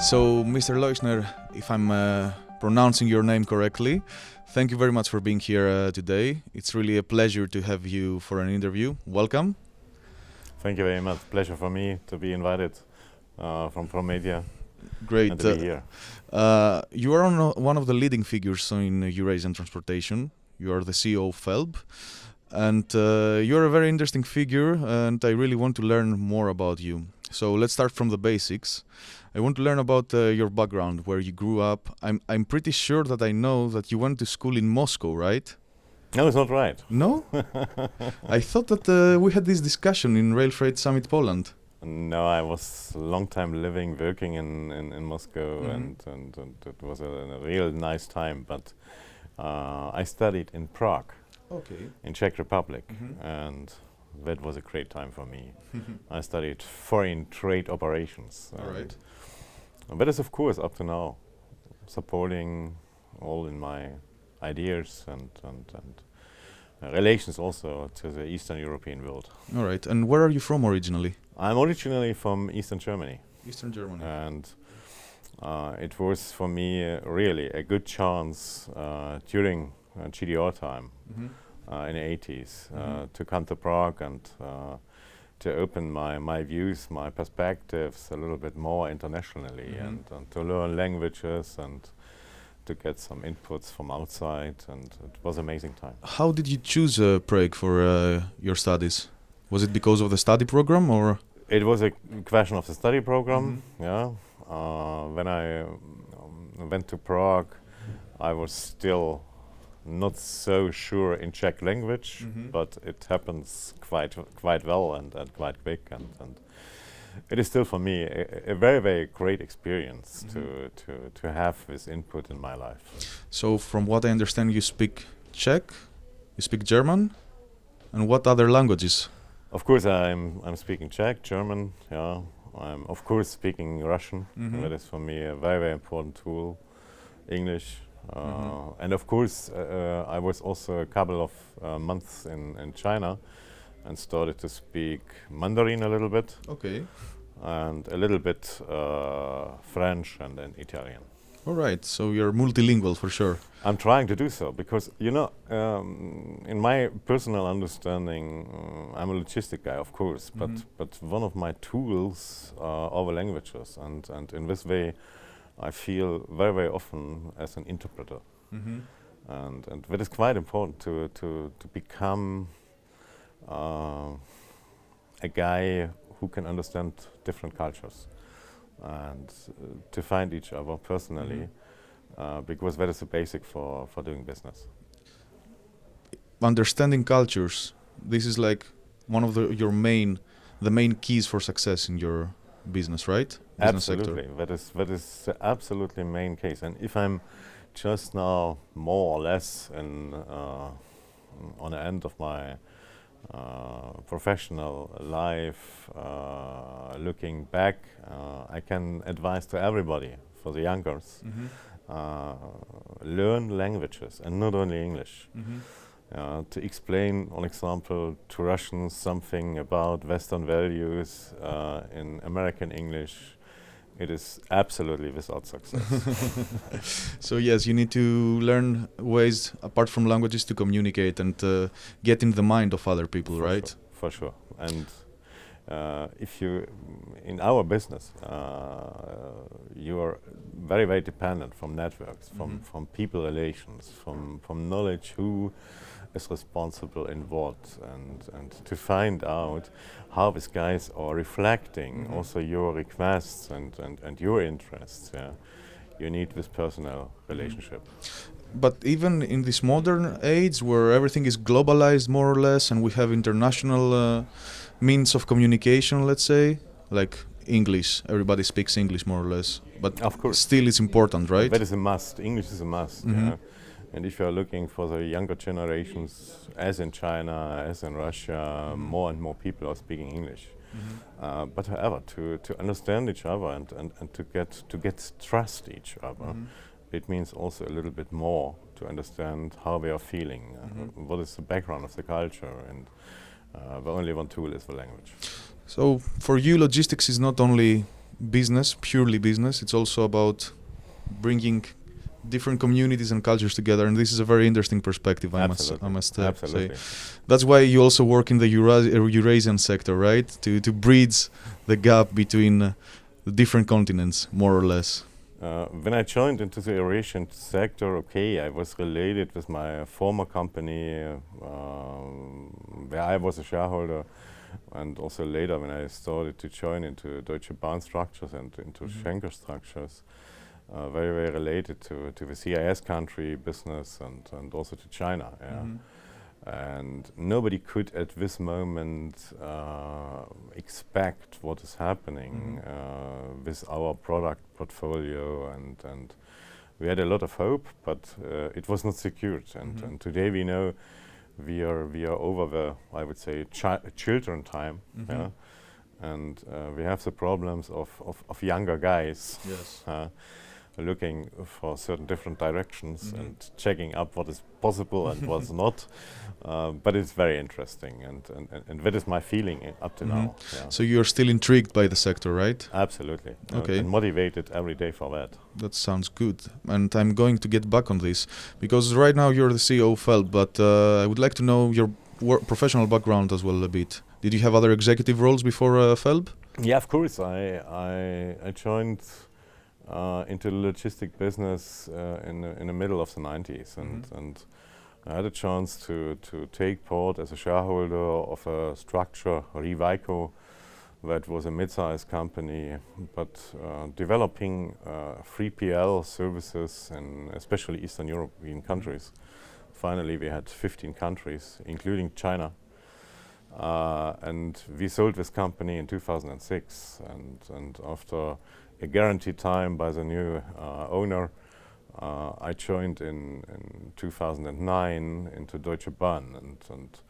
So, Mr. Leuschner, if I'm pronouncing your name correctly, thank you very much for being here today. It's really a pleasure to have you for an interview. Welcome. Thank you very much. Pleasure for me to be invited from media. Great. And to be here. You are one of the leading figures in Eurasian transportation. You are the CEO of FELB. And you're a very interesting figure, and I really want to learn more about you. So let's start from the basics. I want to learn about your background, where you grew up. I'm pretty sure that I know that you went to school in Moscow, right? No, it's not right. No? I thought that we had this discussion in Rail Freight Summit Poland. No, I was a long time working in Moscow, and it was a real nice time. But I studied in Prague, in Czech Republic, and that was a great time for me. I studied foreign trade operations. Right. That is, of course, up to now, supporting all in my ideas and relations also to the Eastern European world. All right. And where are you from originally? I'm originally from Eastern Germany. Eastern Germany. And it was for me really a good chance during GDR time in the 80s to come to Prague and to open my views, my perspectives a little bit more internationally and to learn languages and to get some inputs from outside, and it was an amazing time. How did you choose Prague for your studies? Was it because of the study program, or? It was a question of the study program, yeah. When I went to Prague, I was still not so sure in Czech language, but it happens quite well and quite quick, and it is still for me a very, very great experience to have this input in my life. So from what I understand, you speak Czech, you speak German, and what other languages? Of course, I'm speaking Czech, German, yeah. I'm of course speaking Russian. That is for me a very, very important tool. English. And of course, I was also a couple of months in China and started to speak Mandarin a little bit. Okay. And a little bit French and then Italian. All right, so you're multilingual for sure. I'm trying to do so because, you know, in my personal understanding, I'm a logistic guy, of course, but one of my tools are the languages, and in this way, I feel very, very often as an interpreter, and that is quite important to become a guy who can understand different cultures and to find each other personally, because that is the basic for doing business. Understanding cultures, this is like one of the main keys for success in your business, right? Business Absolutely, sector. that is the absolutely main case. And if I'm just now more or less on the end of my professional life, looking back, I can advise to everybody, for the youngers, learn languages, and not only English. To explain, for example, to Russians something about Western values in American English, it is absolutely without success. So yes, you need to learn ways, apart from languages, to communicate and get in the mind of other people, For right? sure, for sure. And if you, in our business, you are very, very dependent from networks, from people relations, from knowledge who is responsible in what, and to find out how these guys are reflecting also your requests and your interests. Yeah, you need this personal relationship. But even in this modern age where everything is globalized more or less and we have international means of communication, let's say, like English, everybody speaks English more or less, but of course, still it's important, right? That is a must. English is a must. Yeah. And if you're looking for the younger generations, as in China, as in Russia, more and more people are speaking English. But however, to understand each other and to get trust each other, it means also a little bit more to understand how they are feeling, what is the background of the culture, and the only one tool is the language. So for you, logistics is not only business, purely business. It's also about bringing different communities and cultures together, and this is a very interesting perspective. I must say. That's why you also work in the Eurasian sector, right? To bridge the gap between the different continents, more or less. When I joined into the Eurasian sector, I was related with my former company, where I was a shareholder, and also later when I started to join into Deutsche Bahn structures and into Schenker structures, very, very related to the CIS country business and also to China. Yeah. And nobody could at this moment expect what is happening with our product portfolio, and we had a lot of hope, but it was not secured. And today we know we are over the, I would say, children time, yeah? And we have the problems of younger guys. Yes. Looking for certain different directions and checking up what is possible and what's not. But it's very interesting, and that is my feeling up to now. Yeah. So you're still intrigued by the sector, right? Absolutely. Okay. And motivated every day for that. That sounds good. And I'm going to get back on this, because right now you're the CEO of FELB, but I would like to know your professional background as well a bit. Did you have other executive roles before FELB? Yeah, of course. I joined into the logistic business in the middle of the 90s, and I had a chance to take part as a shareholder of a structure, Rivico, that was a mid-sized company, but developing 3PL services in especially Eastern European countries. Finally, we had 15 countries, including China. And we sold this company in 2006, and after a guaranteed time by the new owner, I joined in 2009 into Deutsche Bahn, and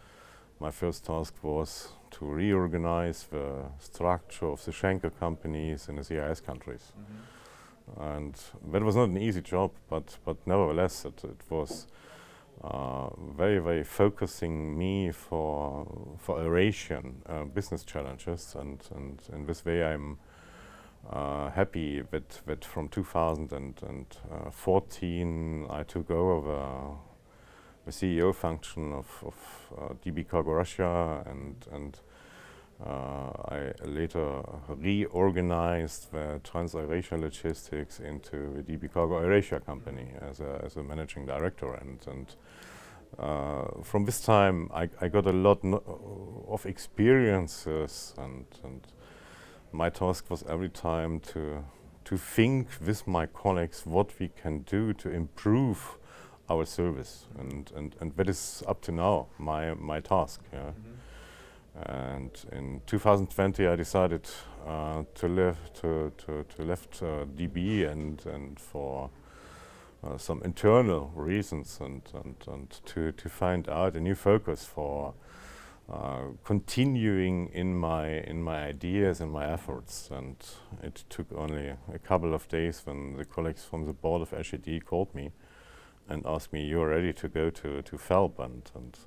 my first task was to reorganize the structure of the Schenker companies in the CIS countries. And that was not an easy job, but nevertheless it was very, very focusing me for Eurasian business challenges, and in this way I'm happy that from 2014 I took over the CEO function of DB Cargo Russia, and I later reorganized the Trans-Eurasia Logistics into the DB Cargo Eurasia company as a managing director, and from this time I got a lot of experiences, and my task was every time to think with my colleagues what we can do to improve our service, and that is up to now my task. Yeah. And in 2020 I decided to left DB and for some internal reasons, and to find out a new focus for continuing in my ideas and my efforts. And it took only a couple of days when the colleagues from the board of SED called me and asked me, "You're ready to go to FELB?" And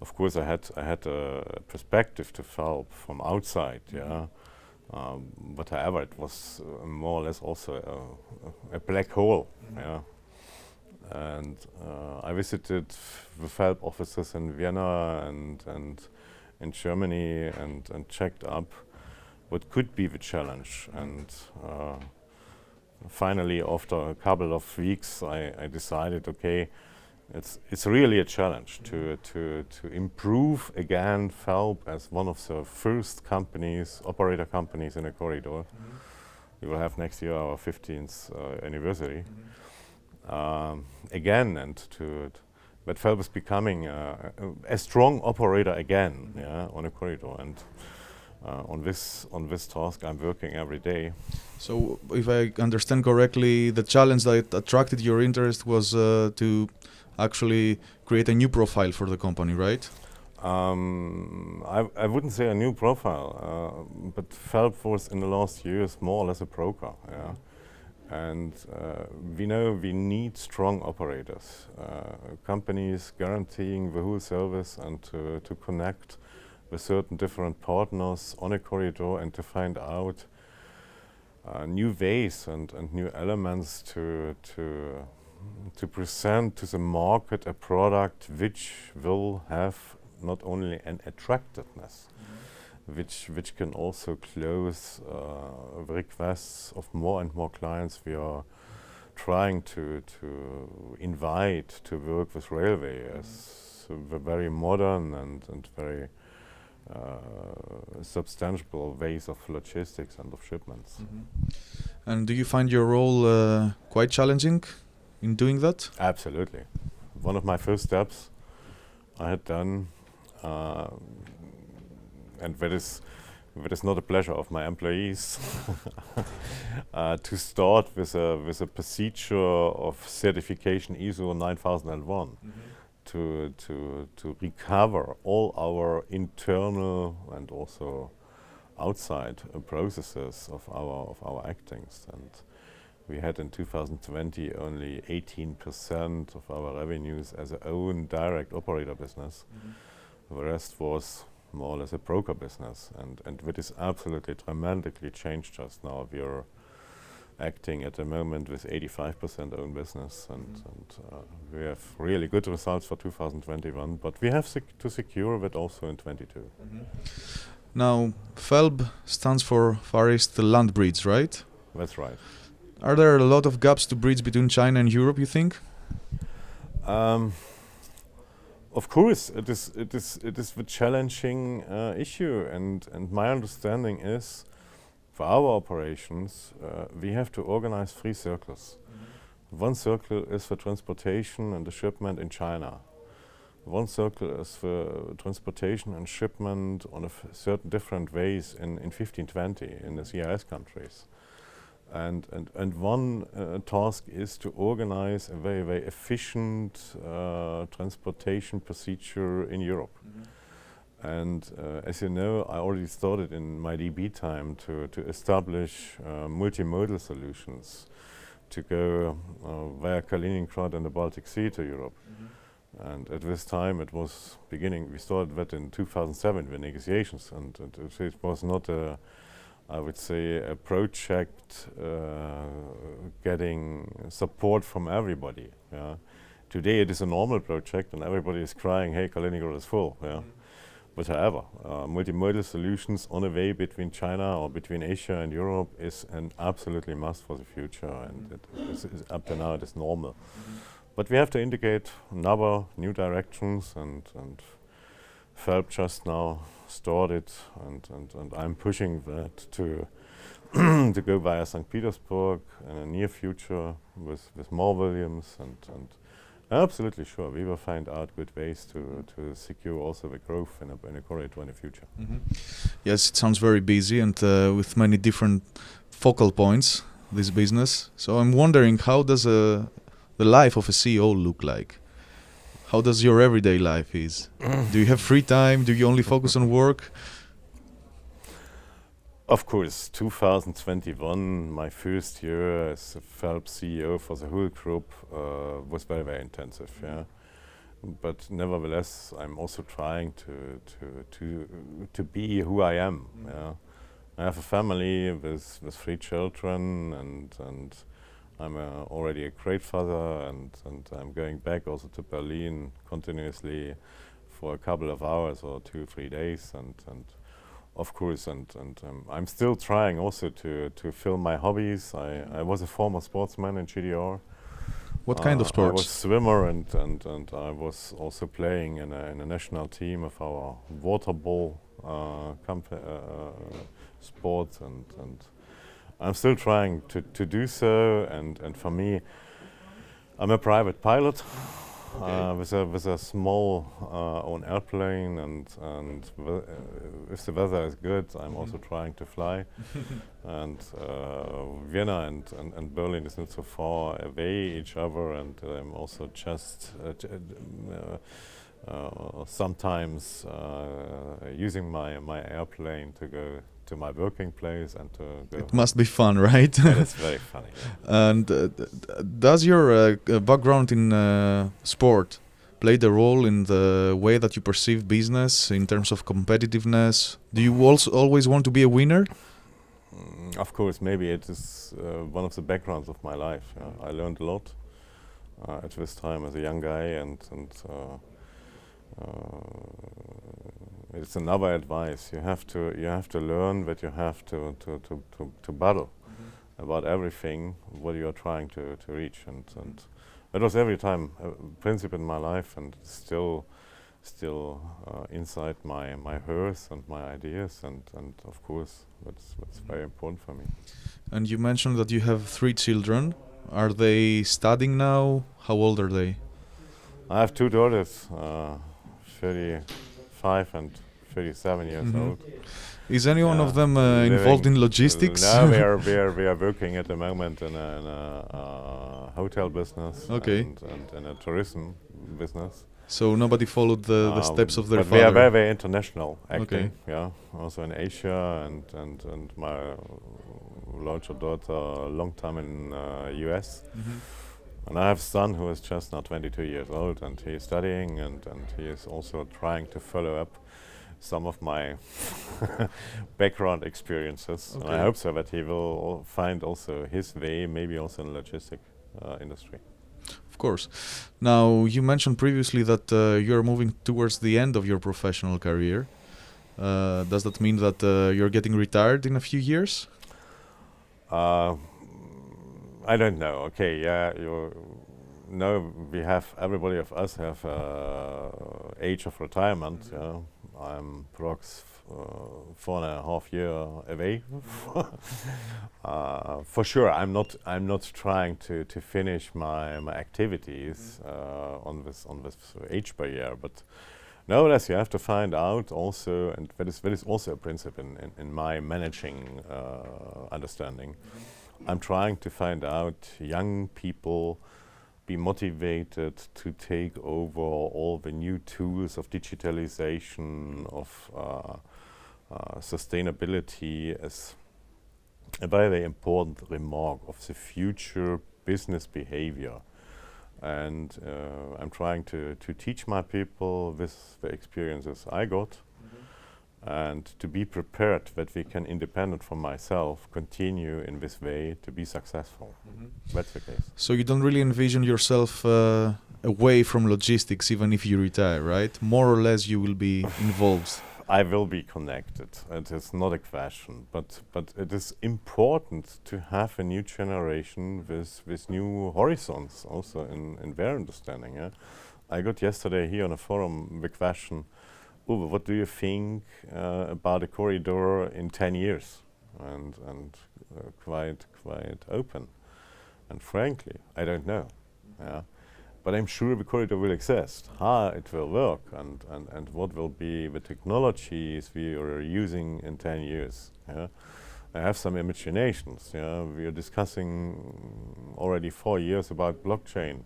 of course I had a perspective to FELB from outside, yeah. But however, it was more or less also a black hole, yeah. And I visited the FELB offices in Vienna and in Germany and checked up what could be the challenge. And finally, after a couple of weeks, I decided, okay, it's really a challenge to improve again FELB as one of the first companies, operator companies in a corridor. We will have next year our 15th anniversary. Again, and but FELB is becoming a strong operator again, yeah, on a corridor, and on this task I'm working every day. So, if I understand correctly, the challenge that attracted your interest was to actually create a new profile for the company, right? I wouldn't say a new profile, but FELB was in the last years more or less a broker, yeah. And we know we need strong operators, companies guaranteeing the whole service and to connect with certain different partners on a corridor and to find out new ways and new elements to present to the market a product which will have not only an attractiveness, which can also close the requests of more and more clients we are trying to invite to work with railway as very modern and very substantial ways of logistics and of shipments. And do you find your role quite challenging in doing that? Absolutely. One of my first steps I had done, and that is not a pleasure of my employees, to start with a procedure of certification ISO 9001 to recover all our internal and also outside processes of our actings. And we had in 2020 only 18% of our revenues as our own direct operator business. The rest was more or less a broker business, and it is absolutely dramatically changed just now. We are acting at the moment with 85% own business, and we have really good results for 2021, but we have to secure that also in 22. Now, FELB stands for Far East Land Bridge, right? That's right. Are there a lot of gaps to bridge between China and Europe, you think? Of course, it is the challenging issue, and my understanding is, for our operations, we have to organize 3 circles. One circle is for transportation and the shipment in China. One circle is for transportation and shipment on certain different ways in 1520 in the CIS countries. And one task is to organize a very, very efficient transportation procedure in Europe. And as you know, I already started in my DB time to establish multimodal solutions to go via Kaliningrad and the Baltic Sea to Europe. And at this time it was beginning, we started that in 2007 with negotiations, and it was not I would say a project getting support from everybody. Today it is a normal project and everybody is crying, hey, Kaliningrad is full. But however, multimodal solutions on a way between China or between Asia and Europe is an absolutely must for the future, and it is up to now it is normal. But we have to indicate another new directions, and FELB just now started, and I'm pushing that to to go via St. Petersburg in the near future with more volumes, and absolutely sure we will find out good ways to secure also the growth in a corridor in the future. Yes, it sounds very busy and with many different focal points, this business. So I'm wondering, how does the life of a CEO look like? How does your everyday life is? Do you have free time? Do you only focus on work? Of course, 2021, my first year as a FELB CEO for the whole group, was very, very intensive. But nevertheless, I'm also trying to be who I am. I have a family with 3 children, and I'm already a great father, and I'm going back also to Berlin continuously for a couple of hours or 2-3 days, and of course, I'm still trying also to fill my hobbies. I was a former sportsman in GDR. What kind of sports? I was swimmer, and I was also playing in a national team of our water ball sport, and I'm still trying to do so, and for me, I'm a private pilot with a small own airplane, and if the weather is good, I'm also trying to fly. And Vienna and Berlin is not so far away each other, and I'm also just sometimes using my airplane to go to my working place and to go. It must be fun, right? It's very funny. And does your background in sport play the role in the way that you perceive business in terms of competitiveness? Do you also always want to be a winner? Of course, maybe it is one of the backgrounds of my life. I learned a lot at this time as a young guy, and it's another advice. You have to learn that you have to battle about everything what you are trying to reach, and that was every time a principle in my life, and still inside my hearse and my ideas, and of course that's very important for me. And you mentioned that you have 3 children. Are they studying now? How old are they? I have 2 daughters, 35 and 37 years old. Is any one of them Living- involved in logistics? No, we are working at the moment in a hotel business, Okay. and in a tourism business. So nobody followed the steps of their but father. we are very, very international acting. Okay. Yeah, also in Asia, and my larger daughter a long time in US. And I have a son who is just now 22 years old, and he is studying, and he is also trying to follow up some of my background experiences. And I Okay. hope so that he will find also his way, maybe also in the logistic industry. Of course. Now, you mentioned previously that you're moving towards the end of your professional career. Does that mean that you're getting retired in a few years? I don't know. Okay, yeah, everybody of us have age of retirement. Yeah. I'm prox 4.5 years away. For sure, I'm not trying to finish my activities on this age barrier, but nevertheless, you have to find out also, and that is also a principle in my managing understanding. I'm trying to find out young people be motivated to take over all the new tools of digitalization, of sustainability as a very, very important remark of the future business behavior. And I'm trying to teach my people with the experiences I got, and to be prepared that we can, independent from myself, continue in this way to be successful. That's the case. So you don't really envision yourself away from logistics even if you retire, right? More or less you will be involved. I will be connected. It is not a question, but it is important to have a new generation with new horizons also in their understanding. Yeah? I got yesterday here on a forum the question, Uwe, what do you think about a corridor in 10 years? And quite open. And frankly, I don't know. Yeah. But I'm sure the corridor will exist. How it will work, and what will be the technologies we are using in 10 years. Yeah. I have some imaginations. Yeah. We are discussing already 4 years about blockchain.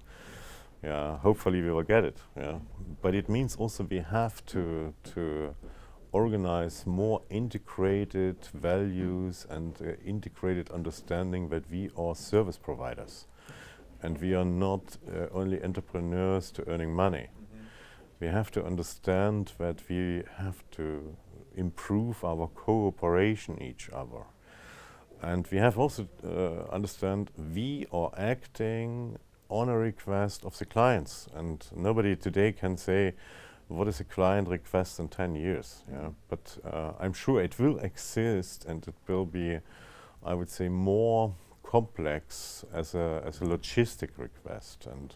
Yeah, hopefully we will get it. Yeah, but it means also we have to organize more integrated values and integrated understanding that we are service providers, and we are not only entrepreneurs to earning money. We have to understand that we have to improve our cooperation each other, and we have also understand we are acting on a request of the clients, and nobody today can say what is a client request in 10 years. Yeah? But I'm sure it will exist, and it will be, I would say, more complex as a logistic request, and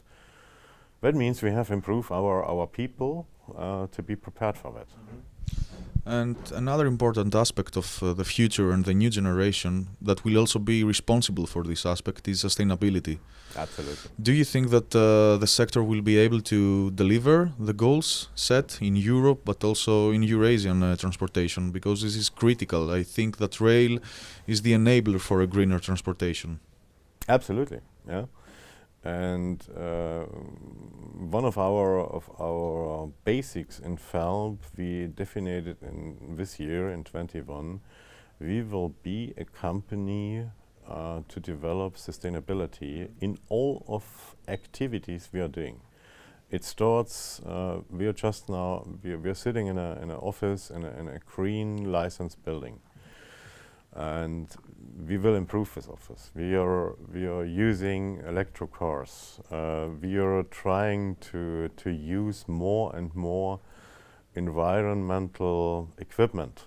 that means we have to improve our people to be prepared for that. And another important aspect of the future and the new generation that will also be responsible for this aspect is sustainability. Absolutely. Do you think that the sector will be able to deliver the goals set in Europe, but also in Eurasian transportation? Because this is critical. I think that rail is the enabler for a greener transportation. Absolutely, yeah. And one of our basics in FELB, we defined it in this year, in 21, we will be a company to develop sustainability in all of activities we are doing. It starts, we are just now, we are sitting in an office in a green licensed building. And we will improve this office. We are using electro cars. We are trying to use more and more environmental equipment.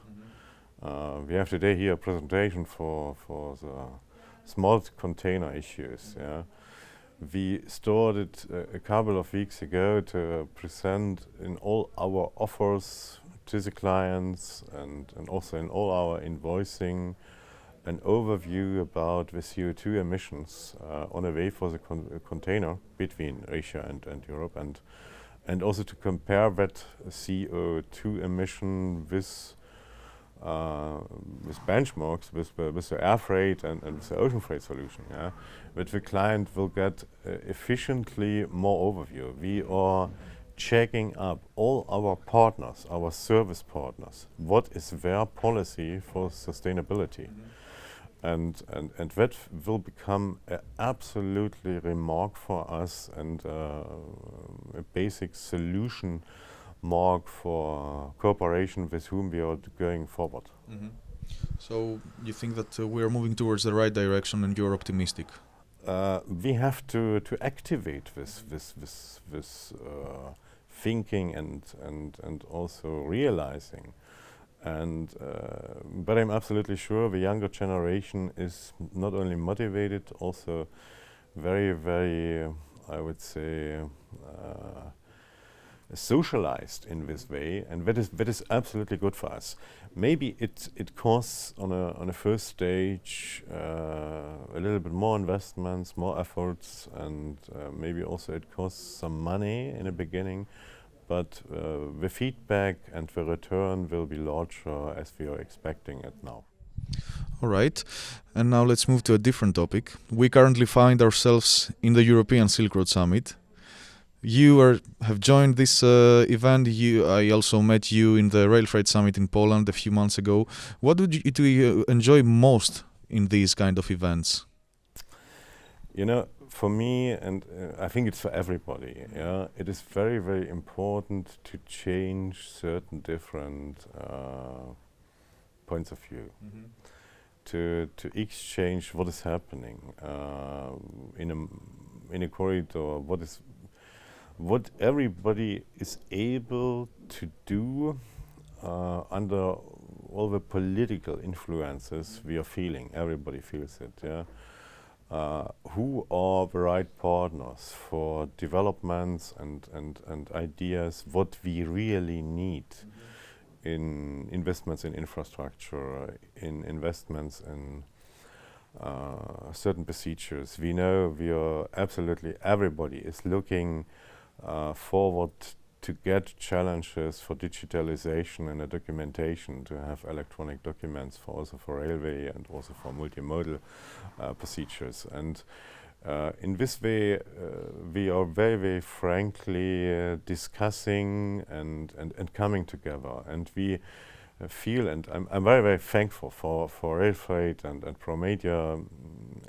We have today here a presentation for the small container issues. Yeah, we started a couple of weeks ago to present in all our offers to the clients and also in all our invoicing an overview about the CO2 emissions on a way for the container between Asia and Europe, and also to compare that CO2 emission with benchmarks, with the air freight and with the ocean freight solution. Yeah, but the client will get efficiently more overview. We are checking up all our partners, our service partners, what is their policy for sustainability. And that will become an absolutely remark for us and a basic solution mark for cooperation with whom we are going forward. So you think that we are moving towards the right direction and you're optimistic? We have to activate this thinking and also realizing. But I'm absolutely sure the younger generation is not only motivated, also very, very, I would say, socialized in this way, and that is absolutely good for us. Maybe it costs on a first stage a little bit more investments, more efforts, and maybe also it costs some money in the beginning. But the feedback and the return will be larger as we are expecting it now. All right. And now let's move to a different topic. We currently find ourselves in the European Silk Road Summit. You have joined this event. I also met you in the Rail Freight Summit in Poland a few months ago. What do you enjoy most in these kind of events? You know, for me, and I think it's for everybody, yeah, it is very, very important to change certain different points of view, to exchange what is happening in a corridor, what everybody is able to do under all the political influences we are feeling. Everybody feels it, yeah. Who are the right partners for developments and ideas, what we really need in investments in infrastructure, in investments in certain procedures. We know everybody is looking forward to get challenges for digitalization and documentation, to have electronic documents also for railway and also for multimodal procedures. And in this way, we are very, very frankly discussing and coming together. And we feel, and I'm very, very thankful for Rail Freight and ProMedia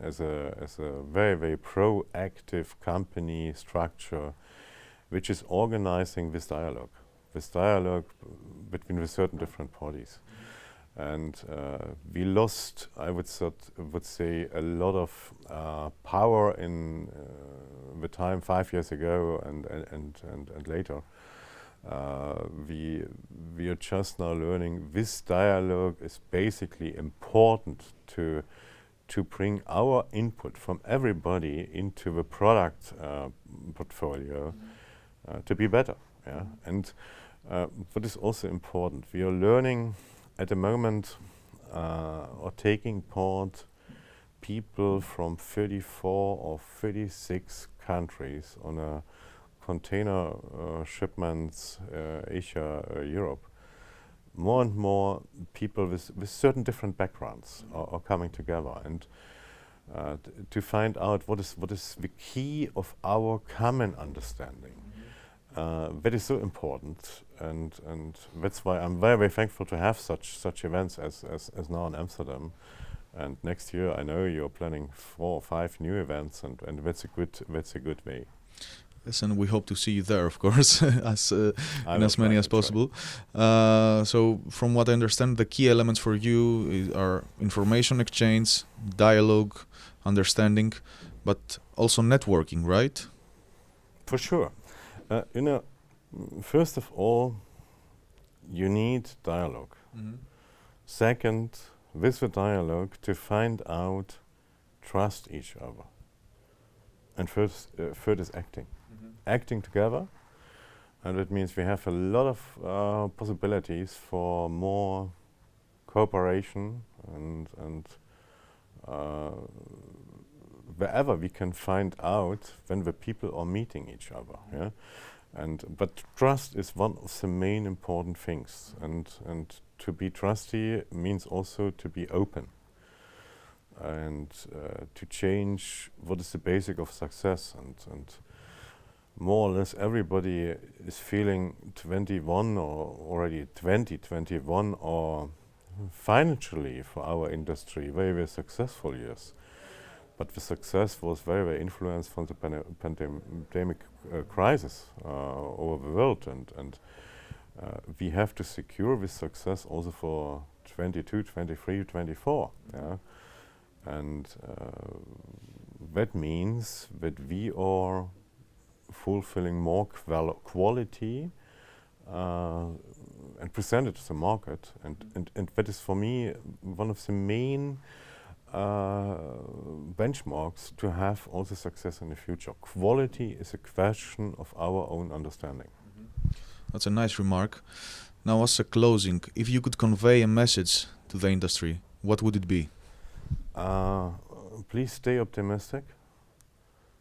as a very, very proactive company structure, which is organizing this dialogue between the certain different parties. And we lost, I would say, a lot of power in the time 5 years ago and later. We are just now learning this dialogue is basically important to bring our input from everybody into the product portfolio to be better. Yeah? And what is also important, we are learning at the moment or taking part people from 34 or 36 countries on a container shipments Asia, Europe. More and more people with certain different backgrounds are coming together, and to find out what is the key of our common understanding. That is so important, and that's why I'm very, very thankful to have such events as now in Amsterdam. And next year, I know you're planning 4 or 5 new events, and that's a good way. Yes, and we hope to see you there, of course, as I in will as many try as to try. possible. So, from what I understand, the key elements for you are information exchange, dialogue, understanding, but also networking, right? For sure. First of all, you need dialogue. Second, with the dialogue, to find out, trust each other. And third is acting. Acting together, and it means we have a lot of possibilities for more cooperation and wherever we can find out when the people are meeting each other. Yeah? But trust is one of the main important things, and to be trusty means also to be open and to change what is the basic of success, and more or less everybody is feeling 21 or already 2021 or financially for our industry very, very successful years. But the success was very, very influenced from the pandemic crisis over the world, and we have to secure this success also for 22, 23, 24. Yeah? And that means that we are fulfilling more quality and present it to the market. And that is for me one of the main benchmarks to have also success in the future. Quality is a question of our own understanding. That's a nice remark. Now, as a closing, if you could convey a message to the industry, what would it be? Please stay optimistic.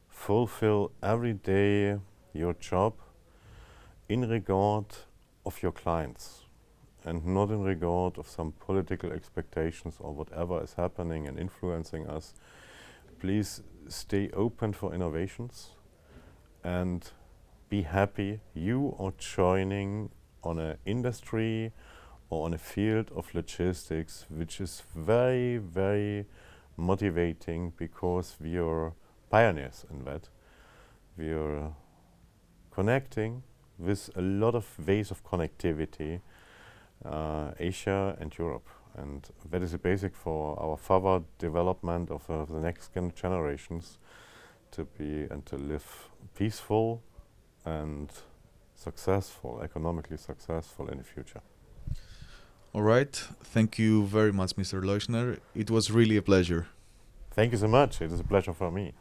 Fulfill every day your job in regard of your clients and not in regard of some political expectations or whatever is happening and influencing us. Please stay open for innovations and be happy you are joining on an industry or on a field of logistics which is very, very motivating, because we are pioneers in that. We are connecting with a lot of ways of connectivity, Asia and Europe, and that is a basic for our further development of the next generations to be and to live peaceful and successful, economically successful in the future. All right. Thank you very much, Mr. Leuschner. It was really a pleasure. Thank you so much. It is a pleasure for me.